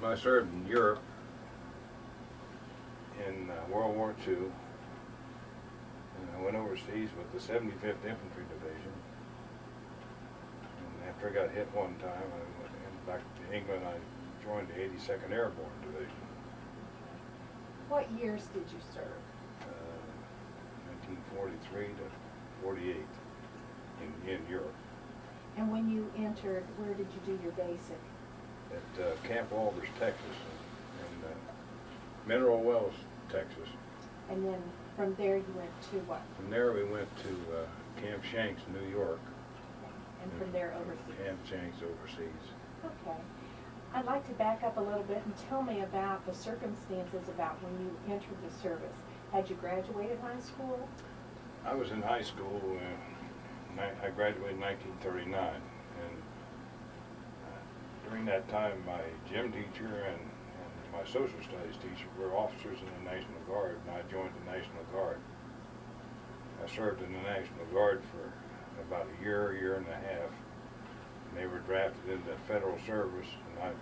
I served in Europe in World War II, and I went overseas with the 75th Infantry Division. And after I got hit one time, I went back to England. I joined the 82nd Airborne Division. What years did you serve? 1943 to 48 in Europe. And when you entered, where did you do your basic? At Camp Walters, Texas, and Mineral Wells, Texas. And then from there you went to what? From there we went to Camp Shanks, New York. And from there overseas? Camp Shanks overseas. Okay. I'd like to back up a little bit and tell me about the circumstances about when you entered the service. Had you graduated high school? I was in high school. I graduated in 1939, and during that time my gym teacher and my social studies teacher were officers in the National Guard, and I joined the National Guard. I served in the National Guard for about a year and a half, and they were drafted into federal service, and I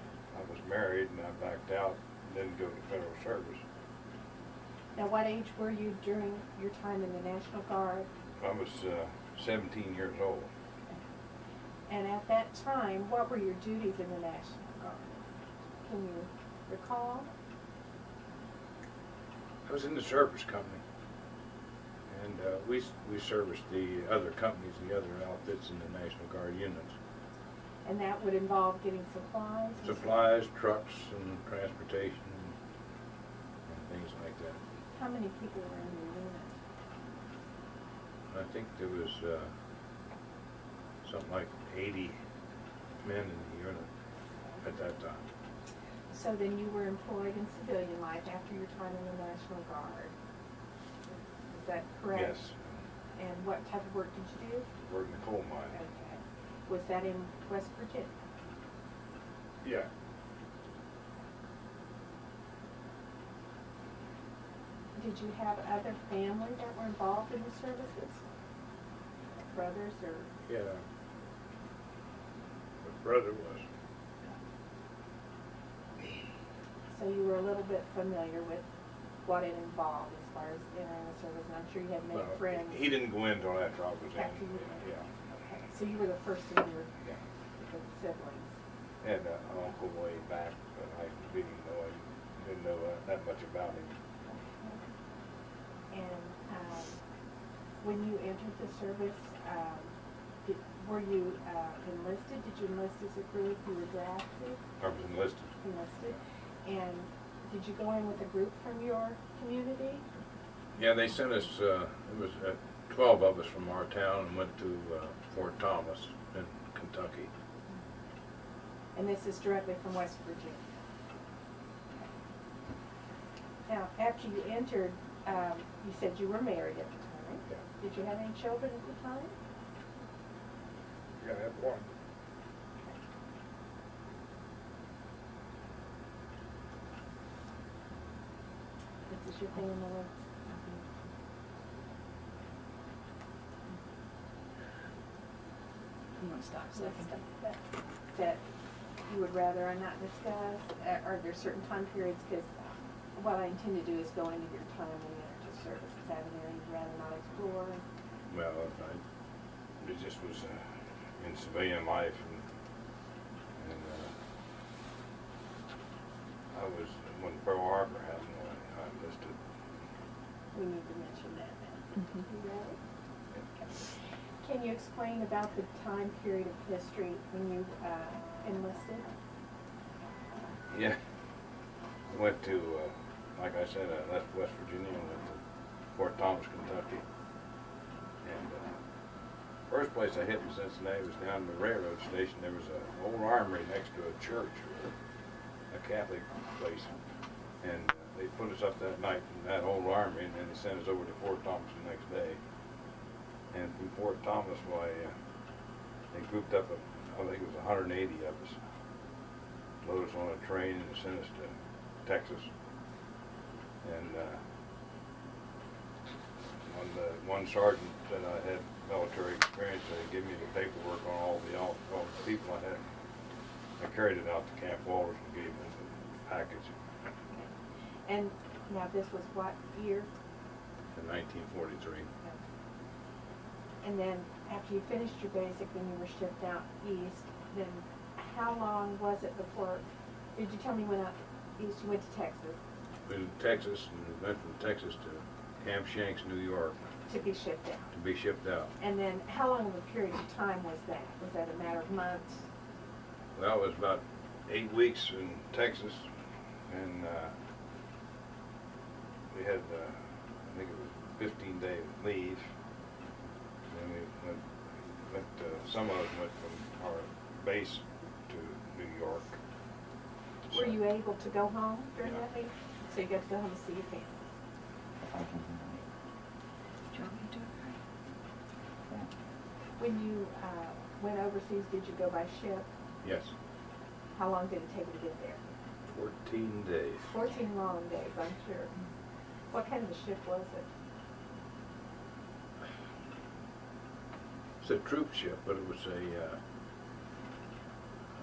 was married, and I backed out and didn't go to federal service. Now, what age were you during your time in the National Guard? I was 17 years old. And at that time, what were your duties in the National Guard? Can you recall? I was in the service company, and we serviced the other companies, the other outfits in the National Guard units. And that would involve getting supplies? Supplies, trucks, and transportation, and things like that. How many people were in your unit? I think there was something like 80 men in the unit at that time. So then you were employed in civilian life after your time in the National Guard. Is that correct? Yes. And what type of work did you do? Worked in the coal mine. Okay. Was that in West Virginia? Yeah. Did you have other family that were involved in the services? Brothers or? Yeah. My brother was. So you were a little bit familiar with what it involved as far as entering the service, and I'm sure you had made friends. He didn't go in until after I was After in. you were in. Yeah. Okay. So you were the first in your siblings. Had an uncle way back, but I didn't know that much about him. And when you entered the service, were you enlisted? Did you enlist as a group? You were drafted? I was enlisted. Enlisted. And did you go in with a group from your community? Yeah, they sent us, it was 12 of us from our town and went to Fort Thomas in Kentucky. And this is directly from West Virginia. Now, after you entered, you said you were married at the time. Yeah. Did you have any children at the time? Yeah, I have one. This is your family. I'm going to stop a Let's second. stop that you would rather I not discuss? Are there certain time periods? Because what I intend to do is go into your time when you enter service. Is that an area you'd rather not explore? Well, it just was in civilian life, and I was, when Pearl Harbor happened, I enlisted. We need to mention that now. Mhm. You ready? Okay. Can you explain about the time period of history when you enlisted? Yeah. I went to, like I said, I left West Virginia and went to Fort Thomas, Kentucky. And first place I hit in Cincinnati was down the railroad station. There was an old armory next to a church, a Catholic place. And they put us up that night in that old armory, and then they sent us over to Fort Thomas the next day. And from Fort Thomas, why, they grouped up, I think it was 180 of us, loaded us on a train and sent us to Texas. And when the one sergeant said I had military experience, they gave me the paperwork on all the people I had. I carried it out to Camp Walters and gave them package And now this was what year? in 1943. And then after you finished your basic, then you were shipped out east. Then how long was it before, did you tell me you went out east, you went to Texas We went to Texas, and we went from Texas to Camp Shanks, New York, to be shipped out? to be shipped out. And then how long of a period of time was that? Was that a matter of months? Well, it was about 8 weeks in Texas, and we had, I think it was 15-day leave. And we went some of us went from our base to New York. Were So- you able to go home during Yeah. that week? So you got to go home and see your family? When you went overseas, did you go by ship? Yes, How long did it take you to get there? 14 days. 14 long days, I'm sure. What kind of a ship was it? It's a troop ship, but it was a, I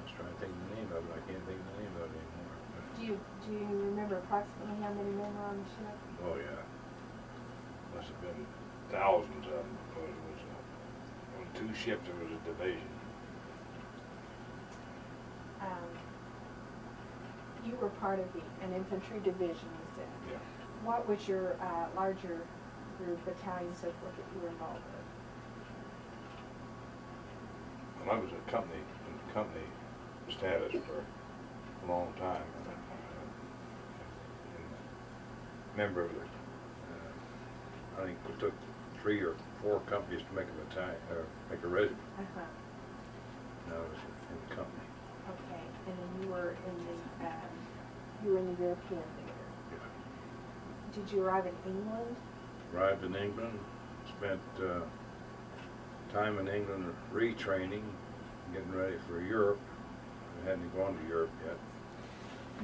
was trying to think of the name of it, I can't think of the name of it anymore. Do you remember approximately how many men were on the ship? Oh, yeah. Must have been thousands of them, because it was, on 2 ships, it was a division. You were part of an infantry division, you said. Yeah. What was your larger group, battalion, so forth, that you were involved with? Well, I was in company status for a long time. Member of the, I think it took 3 or 4 companies to make a battalion, or make a regiment. Uh-huh. And I was in the company. Okay, and then you were in the European theater. Yeah. Did you arrive in England? Arrived in England, spent time in England retraining, getting ready for Europe. I hadn't gone to Europe yet.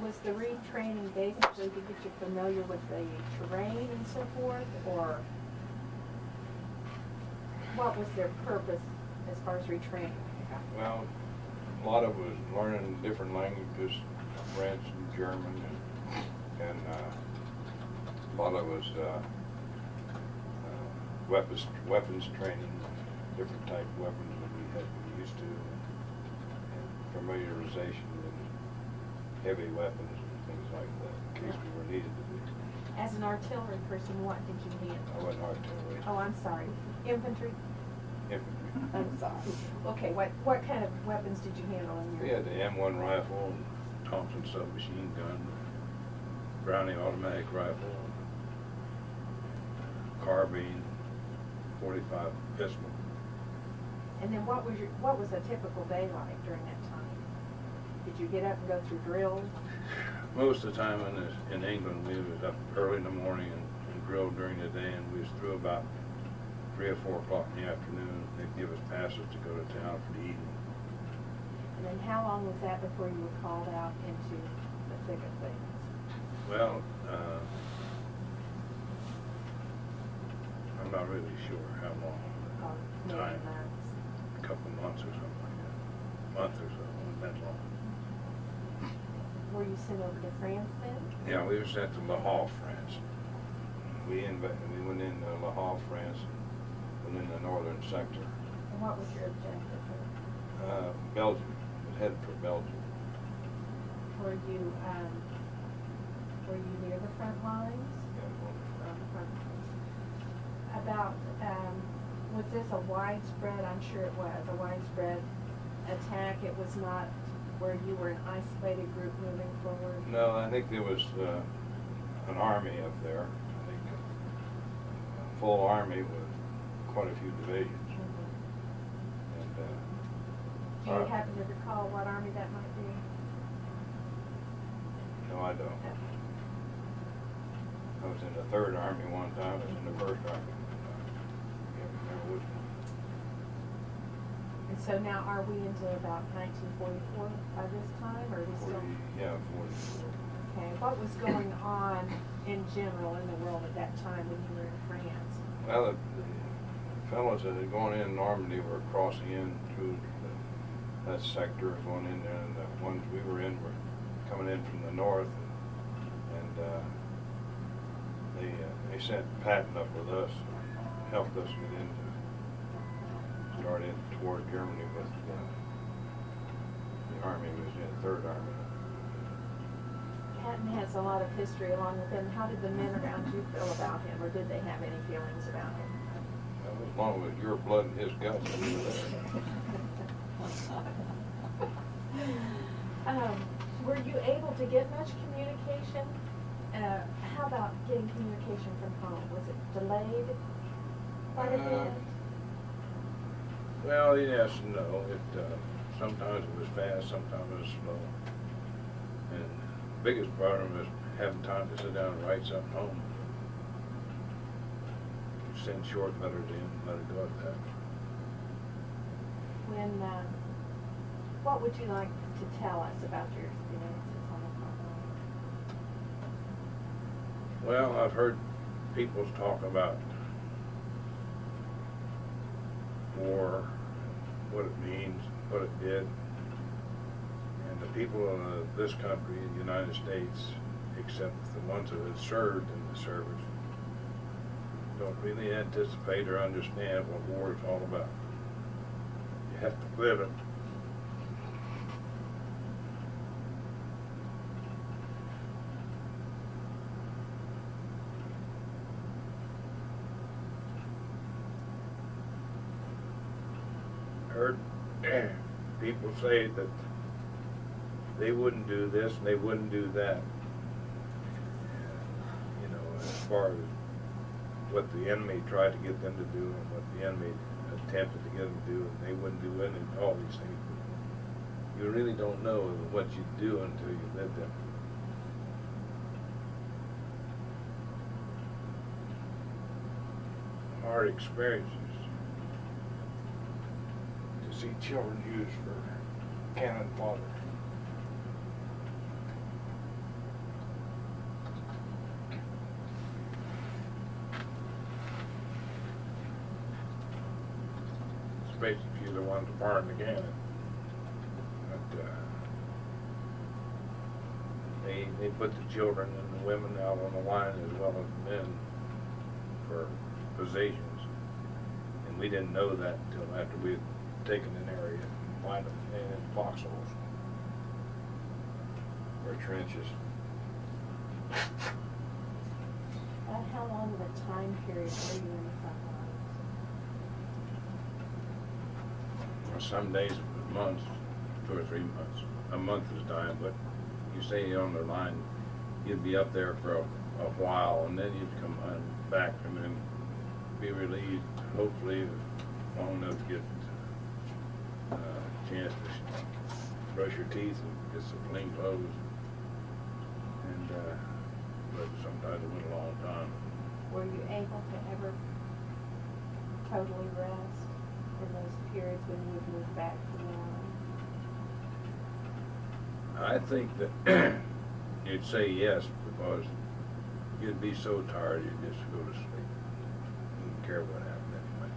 Was the retraining basically to get you familiar with the terrain and so forth, or what was their purpose as far as retraining? Well, a lot of it was learning different languages, French and German, and a lot of it was weapons training, different type of weapons that we had been used to, and familiarization with heavy weapons and things like that, in case we were needed to be. As an artillery person, what did you I handle? wasn't artillery, Oh, I'm sorry, infantry? infantry. I'm sorry. Okay, what kind of weapons did you handle in We your? had the M1 rifle, and Thompson submachine gun, Browning automatic rifle, carbine, 45 pistol. And then what was a typical day like during that time? Did you get up and go through drills? Most of the time in England, we was up early in the morning and drilled during the day, and we was through about 3 or 4 o'clock in the afternoon. They'd give us passes to go to town for the evening. And then how long was that before you were called out into the thick of things? Well, I'm not really sure how long. Maybe Time. months. A couple months or something like that. Month or so, wasn't that long. Were you sent over to France then? Yeah, we were sent to Le Havre, France. We went in Le Havre, France, and in the northern sector. And what was your objective there? Belgium, was headed for Belgium. Were you near the front lines? Yeah, Or on the front lines? About, was this a widespread, I'm sure it was, a widespread attack? It was not where you were an isolated group moving forward? No, I think there was an army up there. I think a full army with quite a few divisions. Mhm. And Do you happen to recall what army that might be? no, I don't. I was in the 3rd Army one time. I was in the 1st Army one time. Can't remember which one. And so now are we into about 1944 by this time, or are we still? 44. Okay, what was going on in general in the world at that time when you were in France? Well, the fellows that had gone in Normandy were crossing in through that sector, going in there, and the ones we were in were coming in from the north, and they sent Patton up with us, helped us get into, start in toward Germany with the Army. Was in the Third Army. Patton has a lot of history along with him. How did the men around you feel about him, or did they have any feelings about him? Well, as long as your blood and his guts, we were there. Were you able to get much communication? How about getting communication from home? Was it delayed quite a bit? Well, yes and no. Sometimes it was fast, sometimes it was slow. And the biggest problem is having time to sit down and write something home. Send short letters in, let it go at that. What would you like to tell us about your experiences on the front line? Well, I've heard people talk about war, what it means, what it did. And the people of this country, the United States, except the ones that have served in the service, don't really anticipate or understand what war is all about. You have to live it. Heard people say that they wouldn't do this and they wouldn't do that. You know, as far as what the enemy tried to get them to do and what the enemy attempted to get them to do, and they wouldn't do any all these things. You really don't know what you do until you live them. Hard experiences to see children used for cannon fodder. Especially if you're the one to fire the cannon. But they put the children and the women out on the line as well as the men for positions, and we didn't know that until after we had taken an area and find them in foxholes or trenches. How long of a time period were you in the front lines? Well, some days it was months, 2 or 3 months. A month is time, but you say on the line, you'd be up there for a while, and then you'd come back and then be relieved, hopefully long enough to get a chance to brush your teeth and get some clean clothes. And but sometimes it went a long time. Were you able to ever totally rest in those periods when you would move back to the line? I think that you'd say yes, because you'd be so tired you'd just go to sleep. You didn't care what happened anyway.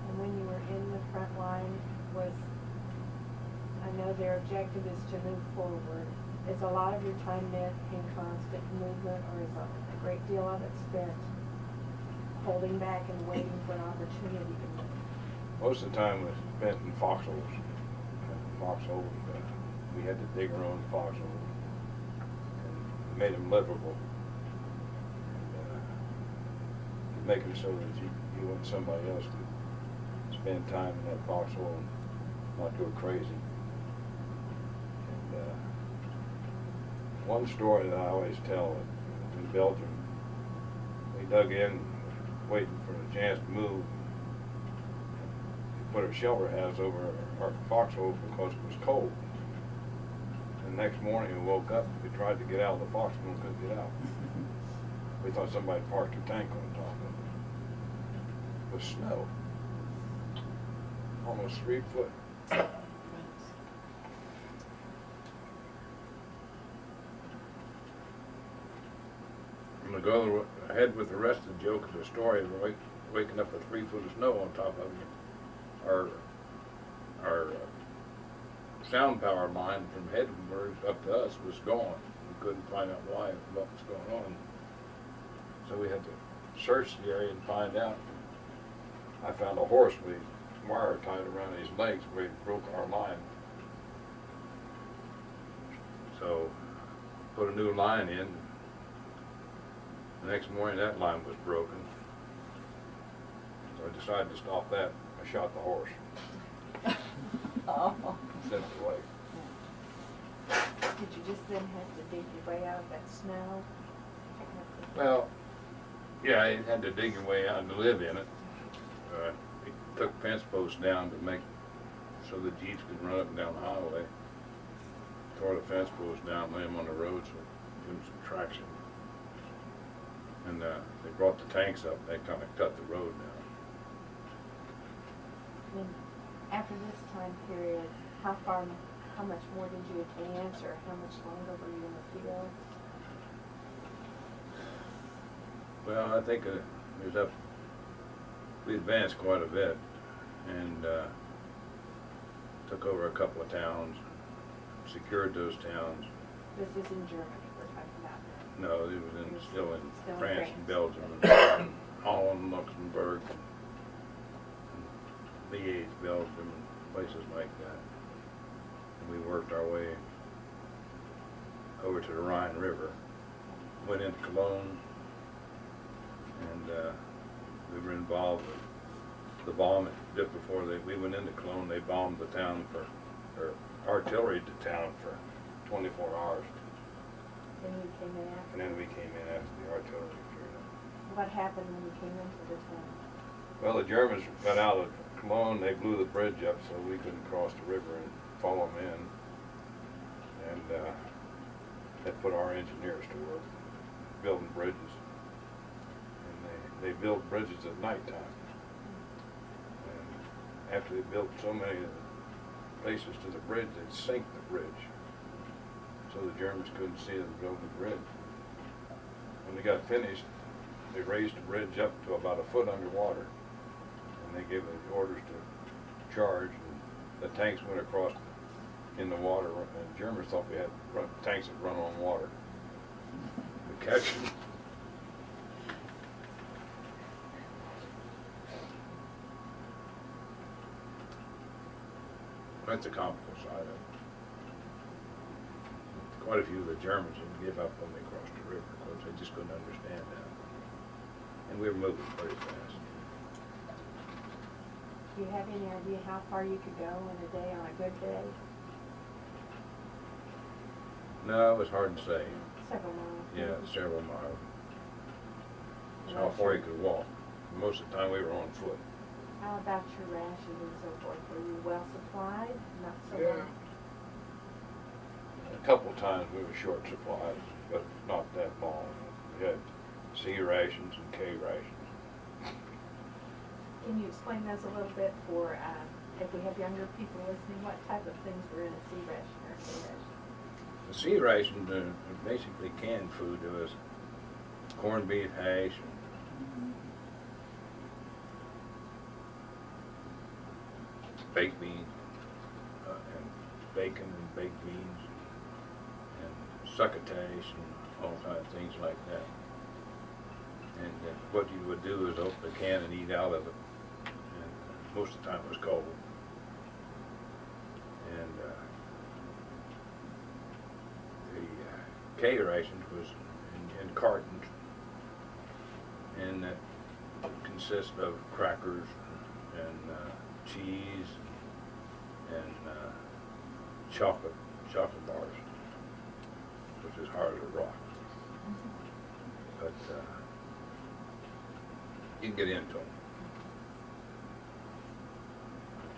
And when you were in the front line, I know their objective is to move forward. Is a lot of your time meant in constant movement, or is a great deal of it spent holding back and waiting for an opportunity to move? Most of the time was spent in foxholes. We had to dig our own foxholes and made them livable. And make them so that you and somebody else could spend time in that foxhole and not go crazy. And one story that I always tell in Belgium, we dug in, waiting for a chance to move. We put our shelter house over our foxhole because it was cold. And the next morning we woke up, we tried to get out of the foxhole and couldn't get out. We thought somebody parked a tank on top of it. It was snow. Almost 3 foot. I'm gonna go ahead with the rest of the joke of the story of waking up with 3 foot of snow on top of you. Our sound power line from Heddenburg up to us was gone. We couldn't find out why, what was going on. So we had to search the area and find out. I found a horse with a wire tied around his legs where he broke our line. So put a new line in. The next morning that line was broken. So I decided to stop that. I shot the horse. Oh. Sent it away. Did you just then have to dig your way out of that snow? Well, yeah, I had to dig your way out to live in it. We took fence posts down to make so the Jeeps could run up and down the highway. Tore the fence posts down, lay them on the road so give them some traction. And they brought the tanks up. They kind of cut the road down. Then, after this time period, how much more did you advance, or how much longer were you in the field? Well, I think we advanced quite a bit, and took over a couple of towns, secured those towns. This is in Germany we're talking about. No, it was still in France and Belgium and Holland, Luxembourg, and Liège, Belgium, and places like that. And we worked our way over to the Rhine River, went into Cologne, and we were involved with the bombing. Just before we went into Cologne, they bombed the town or artillery to town for 24 hours. Then you came in after? And then we came in after the artillery cleared up. What happened when you came into the town? Well, the Germans got out of Cologne. They blew the bridge up so we couldn't cross the river and follow them in. And they put our engineers to work building bridges. And they built bridges at nighttime. And after they built so many places to the bridge, they'd sink the bridge. So the Germans couldn't see them building the bridge. When they got finished, they raised the bridge up to about a foot underwater. And they gave the orders to charge, and the tanks went across in the water, and the Germans thought we had tanks that run on water. We catch them. That's the comical side of it. Quite a few of the Germans didn't give up when they crossed the river. Of course, they just couldn't understand that. And we were moving pretty fast. Do you have any idea how far you could go in a day on a good day? No, it was hard to say. Several miles. Yeah, several miles. It's how far you could walk. Most of the time we were on foot. How about your rations and so forth? Were you well supplied? Not so Yeah. much? A couple times we were short supplies, but not that long. We had C rations and K rations. Can you explain those a little bit for, if we have younger people listening, what type of things were in a C ration or a K ration? The C rations are basically canned food. There was corned beef hash, baked beans, and bacon and baked beans, and succotash, and all kinds of things like that. And what you would do is open the can and eat out of it. And most of the time it was cold. And the K rations was in cartons, and that consists of crackers and cheese and chocolate bars, which is hard as a rock. But you can get into them.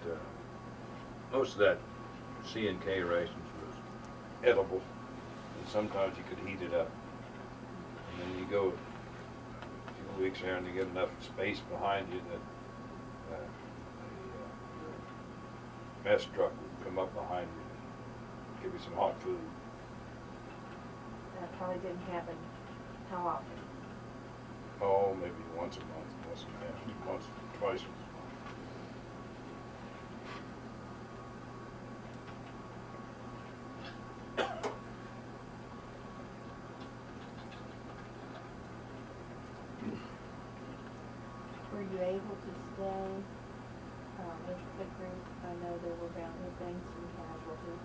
But most of that C and K rations was edible, and sometimes you could heat it up. And then you go a few weeks there and you get enough space behind you that the mess truck would come up behind you and give you some hot food. That probably didn't happen. How often? Oh, maybe once a month, once a half, once, twice a month. able to stay with the group? I know there were bounty things and casualties.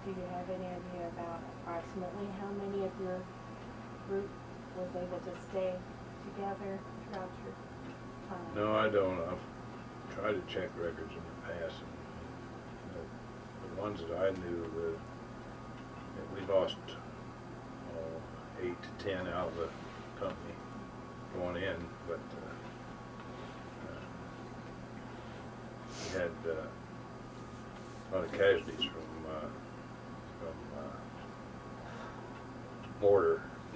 Do you have any idea about approximately how many of your group was able to stay together throughout your time? No, I don't. I've tried to check records in the past, and the ones that I knew, that we lost 8 to 10 out of the company going in, but we had a lot of casualties from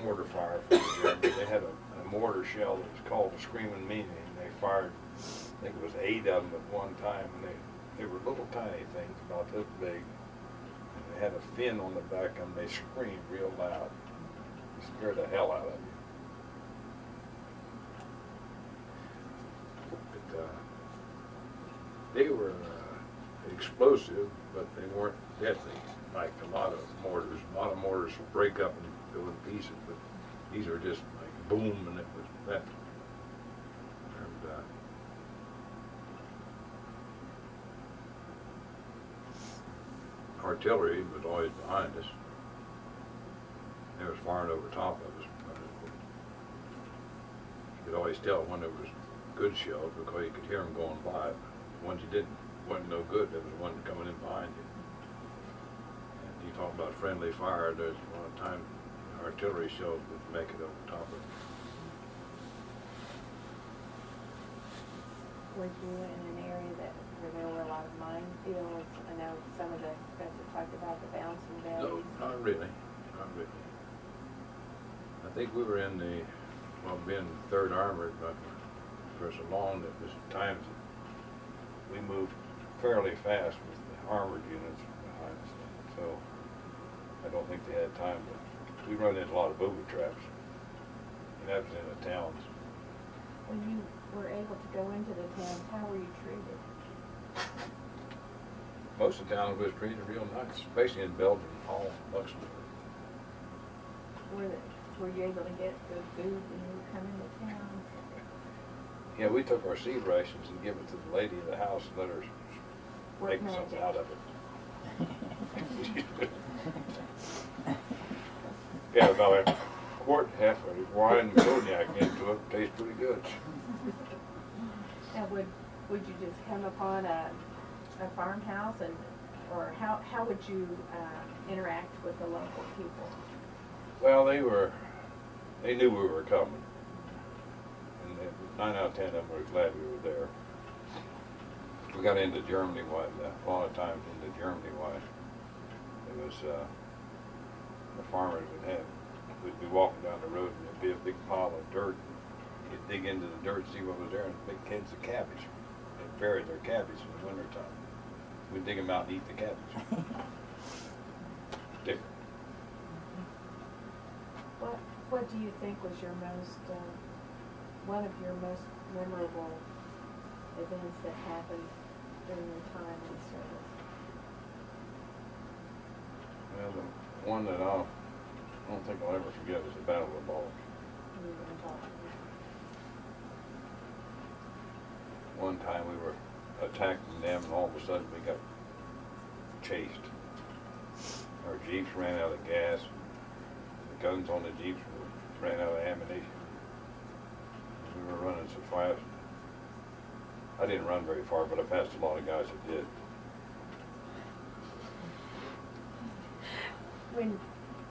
mortar fire from the Germans. They had a mortar shell that was called the Screaming Meanie, and they fired, I think it was 8 of them at one time, and they were little tiny things about this big, and they had a fin on the back of them. They screamed real loud. It scared the hell out of you. But they were explosive, but they weren't deadly like a lot of mortars. A lot of mortars will break up and go in pieces, but these are just like boom, and it was that. And artillery was always behind us. They was firing over top of us. You could always tell when there was good shells because you could hear them going by. The ones you wasn't no good, there was one coming in behind you. And you talk about friendly fire, there's a lot of time artillery shells would make it over top of it. Were you in an area where there were a lot of minefields? I know some of the guys have talked about the bouncing bays. No, not really. Not really. I think we were in being 3rd Armored, but for so long that was times that we moved fairly fast with the armored units behind us. So I don't think they had time to. We run into a lot of booby traps, and that was in the towns. When you were able to go into the towns, how were you treated? Most of the towns was treated real nice, especially in Belgium, Hall, Luxembourg. Were you able to get good food when you would come into town? Yeah, we took our seed rations and give it to the lady of the house and let her make something out of it. Yeah, about a quart, half of wine and cognac into it. Tastes pretty good. Now, would you just come upon a farmhouse, or how would you interact with the local people? Well, they knew we were coming, and 9 out of 10 of them were glad we were there. We got into Germany, a lot of times into Germany, it was the farmers we'd be walking down the road, and there'd be a big pile of dirt. You'd dig into the dirt, see what was there, and big heads of cabbage. They buried their cabbage in the wintertime. We'd dig them out and eat the cabbage. Different. What do you think was your one of your most memorable events that happened during your time in service? Well, the one that I don't think I'll ever forget is the Battle of the Bulge. You were gonna talk about? One time we were attacking them, and all of a sudden we got chased. Our jeeps ran out of gas. The guns on the jeeps ran out of ammunition. We were running so fast. I didn't run very far, but I passed a lot of guys that did.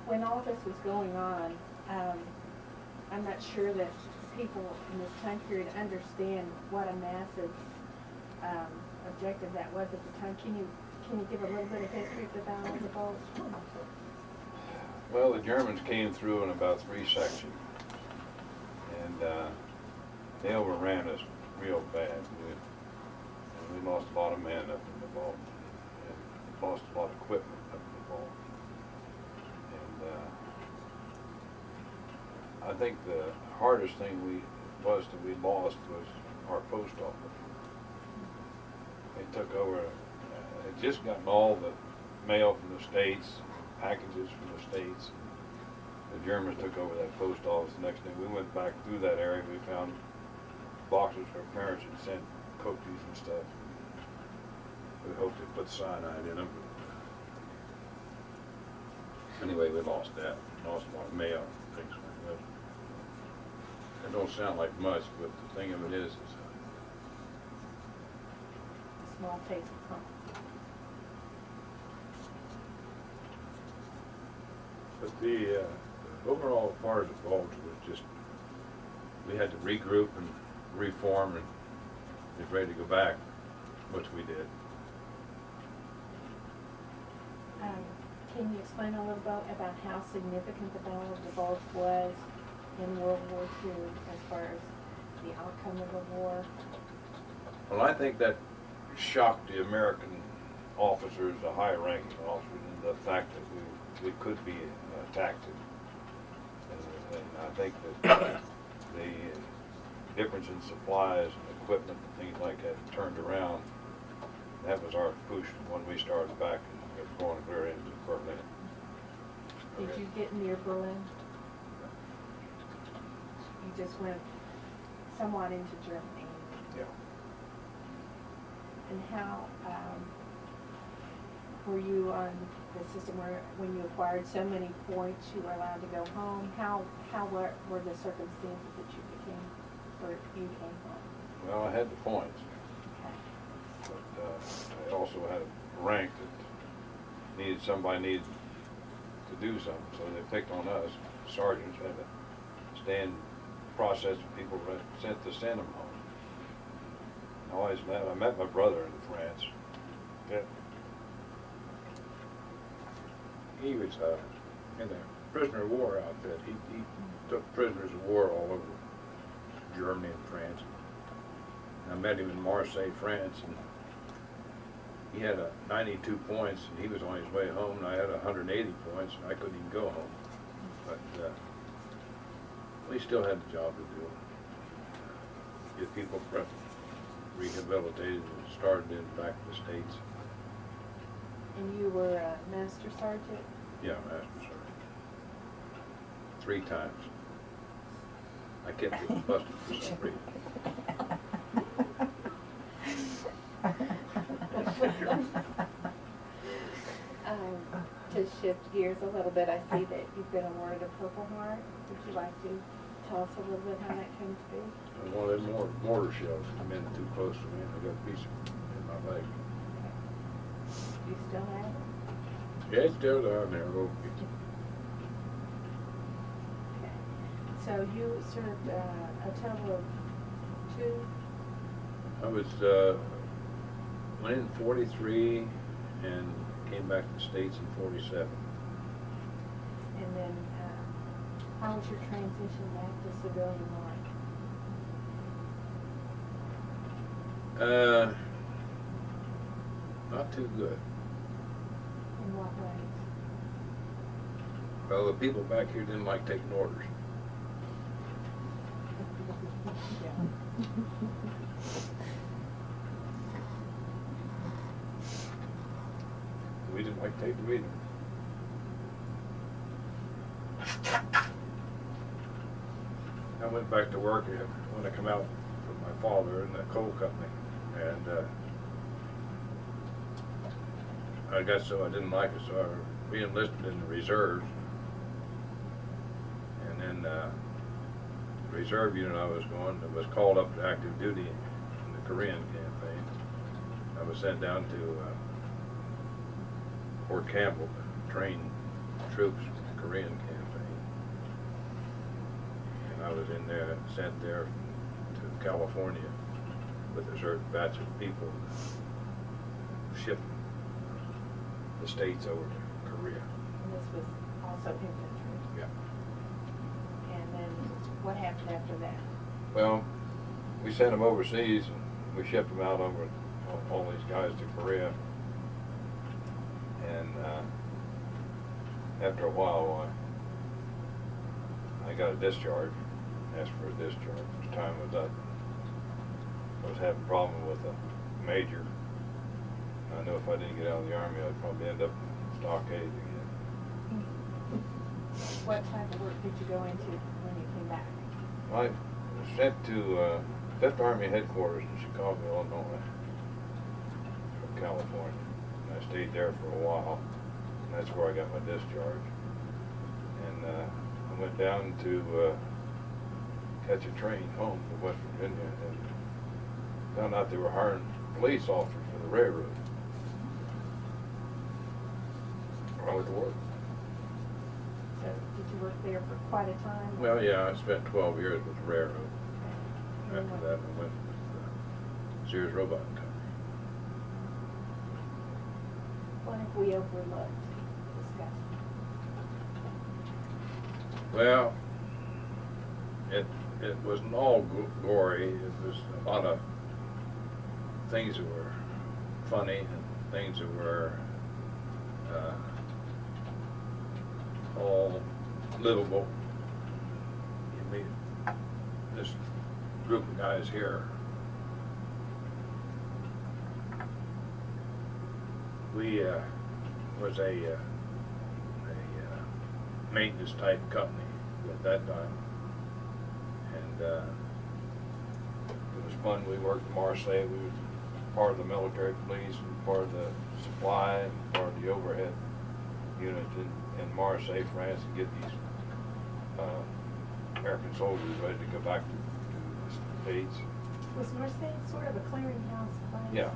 When all this was going on, I'm not sure that people in this time period understand what a massive objective that was at the time. Can you give a little bit of history of the Battle of the Bulge? Well, the Germans came through in about 3 sections, and they overran us real bad. We lost a lot of men up in the Bulge, and lost a lot of equipment up in the Bulge. And I think the hardest thing we lost was our post office. They took over. Had just gotten all the mail from the States, packages from the States. The Germans took over that post office. The next day we went back through that area. We found boxes our parents had sent cookies and stuff. We hoped they put cyanide in them. Anyway, we lost that. Lost a lot of mail, things like that. It don't sound like much, but the thing of it is Small taste, huh? but the overall part of the bulge was just, we had to regroup and reform and get ready to go back, which we did. Can you explain a little bit about how significant the Battle of the Bulge was in World War II as far as the outcome of the war? Well, I think that shocked the American officers, the high-ranking officers, and the fact that we could be attacked. And I think that the difference in supplies and equipment and things like that turned around. That was our push when we started back and going clear into Berlin. Did you get near Berlin? You just went somewhat into Germany. Yeah. And how were you on the system where when you acquired so many points you were allowed to go home? How were the circumstances that you came home? Well, I had the points, but I also had a rank that somebody needed to do something, so they picked on us. Sergeants had to stand process of people sent to send them home. I met my brother in France. Yeah. He was in a prisoner of war outfit. He took prisoners of war all over Germany and France. I met him in Marseille, France, and he had 92 points, and he was on his way home, and I had 180 points, and I couldn't even go home. But we still had the job to do. Get people rehabilitated and started in back to the States. And you were a master sergeant? Yeah, master sergeant. 3 times. I kept getting busted for some reason. To shift gears a little bit, I see that you've been awarded a Purple Heart. Would you like to tell us a little bit how that came to be? One of them mortar shells come in too close to me, and I got a piece in my leg. You still have it? Yeah, it's still down there, a little piece. Okay. So you served a total of 2? I was went in 43 and came back to the States in 47. And then how was your transition back to civilian life? Not too good. In what ways? Well, the people back here didn't like taking orders. We didn't like taking them either. I went back to work when I come out from my father in the coal company, and I got so I didn't like it, so I re-enlisted in the reserves, and then the reserve unit I was going was called up to active duty in the Korean campaign. I was sent down to Fort Campbell to train troops for the Korean campaign. And I was in there, sent there to California with a certain batch of people shipped the States over to Korea. And this was also infantry? Yeah. And then what happened after that? Well, we sent them overseas and we shipped them out over all these guys to Korea. And after a while, I got a discharge, asked for a discharge. The time was up. I was having a problem with a major. I knew if I didn't get out of the Army, I'd probably end up in stockade again. What type of work did you go into when you came back? I was sent to Fifth Army headquarters in Chicago, Illinois, from California. And I stayed there for a while, and that's where I got my discharge. And I went down to catch a train home to West Virginia, and found out they were hiring police officers for the railroad. I went to work. So did you work there for quite a time? Well, yeah, I spent 12 years with the railroad. Okay. And After what- that, I went with Sears Robot Company. What have we overlooked discussing? Well, it wasn't all gory. It was a lot of things that were funny and things that were all livable. You meet this group of guys here. We was a maintenance type company at that time, and it was fun. We worked in Marseille. We was part of the military police and part of the supply and part of the overhead unit in Marseille, France, to get these American soldiers ready to go back to the States. Was Marseille sort of a clearinghouse place? Yeah.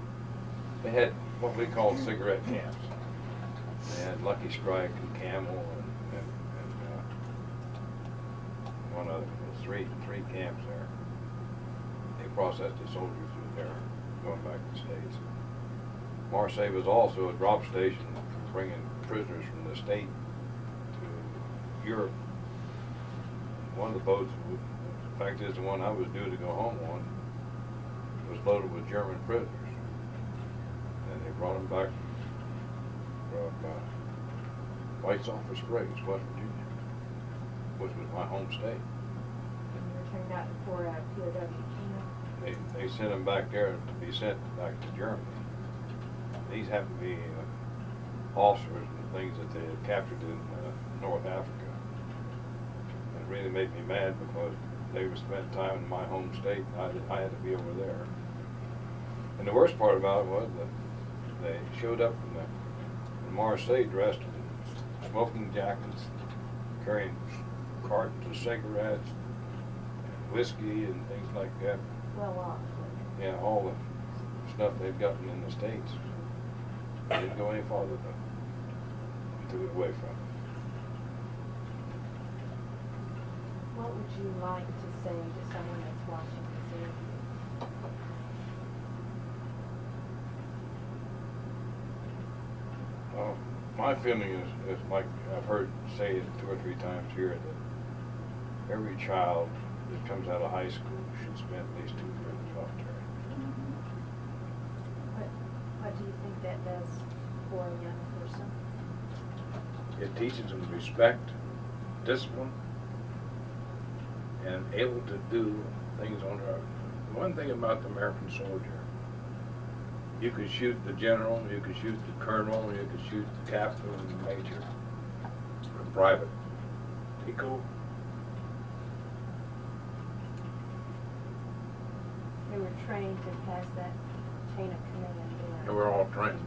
They had what we called cigarette camps. They had Lucky Strike and Camel and one other. There's three camps there. They processed the soldiers through there, going back to the States. Marseille was also a drop station for bringing prisoners from the state to Europe. One of the boats, in fact, is the one I was due to go home on, was loaded with German prisoners. And they brought them back from White's Office Springs, West Virginia, which was my home state. And you were turned out for a POW camp? They sent them back there to be sent back to Germany. These happened to be officers and things that they had captured in North Africa. It really made me mad because they were spending time in my home state and I had to be over there. And the worst part about it was that they showed up in Marseille dressed in smoking jackets, carrying cartons of cigarettes, and whiskey and things like that. Well off. Yeah, all the stuff they've gotten in the States. They didn't go any farther than took it away from them. What would you like to say to someone that's watching this interview? My feeling is like I've heard say it 2 or 3 times here, that every child that comes out of high school should spend at least 2 years in the military. What do you think that does for a young person? It teaches them respect, discipline, and able to do things on their own. One thing about the American soldier, you could shoot the general, you could shoot the colonel, you could shoot the captain and the major, or private. Equal. They were trained to pass that chain of command down. They were all trained.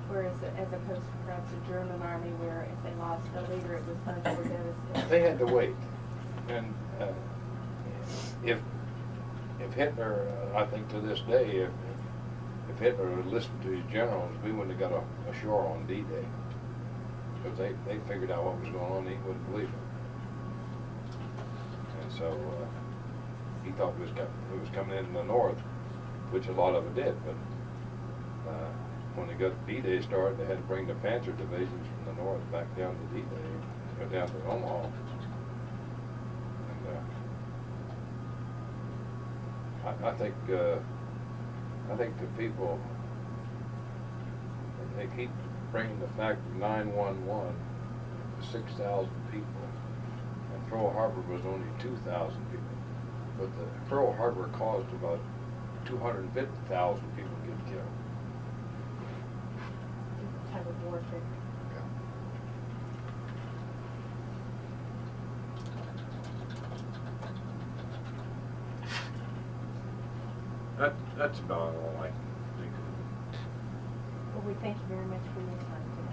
Whereas as opposed to perhaps the German army where if they lost a leader it was much more devastating. They had to wait. And if Hitler, I think to this day, if Hitler had listened to his generals, we wouldn't have got ashore on D-Day. Because they figured out what was going on and he wouldn't believe it. And so he thought it was coming in the north, which a lot of it did. But when they got D-Day started, they had to bring the Panzer divisions from the north back down to D-Day, go down to Omaha. I think the people, they keep bringing the fact of 9/11, 6,000 people, and Pearl Harbor was only 2,000 people. But the Pearl Harbor caused about 250,000 people to get killed. Different type of warfare. That's about all I can think of. Well, we thank you very much for your time today.